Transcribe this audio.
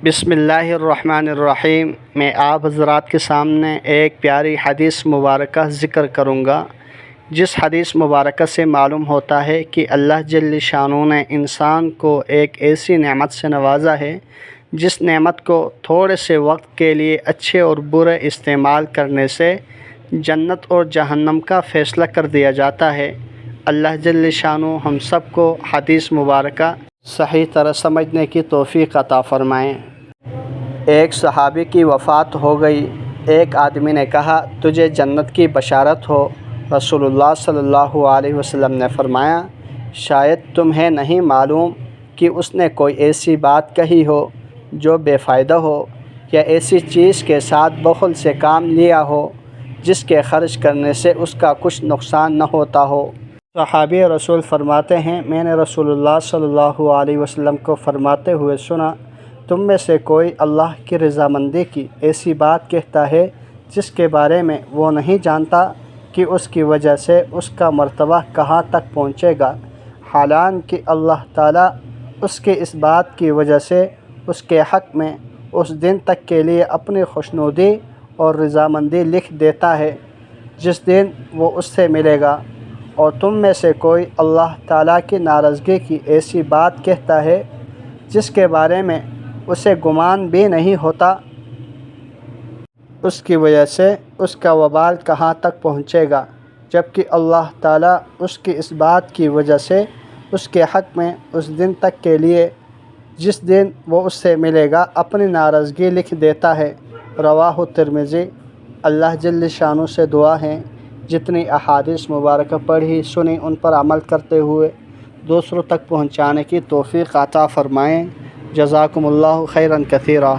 بسم اللہ الرحمن الرحیم۔ میں آپ حضرات کے سامنے ایک پیاری حدیث مبارکہ ذکر کروں گا، جس حدیث مبارکہ سے معلوم ہوتا ہے کہ اللہ جل شانہ نے انسان کو ایک ایسی نعمت سے نوازا ہے جس نعمت کو تھوڑے سے وقت کے لیے اچھے اور برے استعمال کرنے سے جنت اور جہنم کا فیصلہ کر دیا جاتا ہے۔ اللہ جل شانہ ہم سب کو حدیث مبارکہ صحیح طرح سمجھنے کی توفیق عطا فرمائیں۔ ایک صحابی کی وفات ہو گئی۔ ایک آدمی نے کہا، تجھے جنت کی بشارت ہو۔ رسول اللہ صلی اللہ علیہ وسلم نے فرمایا، شاید تمہیں نہیں معلوم کہ اس نے کوئی ایسی بات کہی ہو جو بے فائدہ ہو، یا ایسی چیز کے ساتھ بخل سے کام لیا ہو جس کے خرچ کرنے سے اس کا کچھ نقصان نہ ہوتا ہو۔ صحابی رسول فرماتے ہیں، میں نے رسول اللہ صلی اللہ علیہ وسلم کو فرماتے ہوئے سنا، تم میں سے کوئی اللہ کی رضامندی کی ایسی بات کہتا ہے جس کے بارے میں وہ نہیں جانتا کہ اس کی وجہ سے اس کا مرتبہ کہاں تک پہنچے گا، حالانکہ اللہ تعالیٰ اس کے اس بات کی وجہ سے اس کے حق میں اس دن تک کے لیے اپنی خوشنودی اور رضامندی لکھ دیتا ہے جس دن وہ اس سے ملے گا، اور تم میں سے کوئی اللہ تعالیٰ کی ناراضگی کی ایسی بات کہتا ہے جس کے بارے میں اسے گمان بھی نہیں ہوتا، اس کی وجہ سے اس کا وبال کہاں تک پہنچے گا، جبکہ اللہ تعالیٰ اس کی اس بات کی وجہ سے اس کے حق میں اس دن تک کے لیے جس دن وہ اس سے ملے گا اپنی ناراضگی لکھ دیتا ہے۔ رواہ ترمذی۔ اللہ جل شانہ سے دعا ہے جتنی احادیث مبارکہ پڑھی سنی ان پر عمل کرتے ہوئے دوسروں تک پہنچانے کی توفیق عطا فرمائیں۔ جزاکم اللہ خیرا کثیرا۔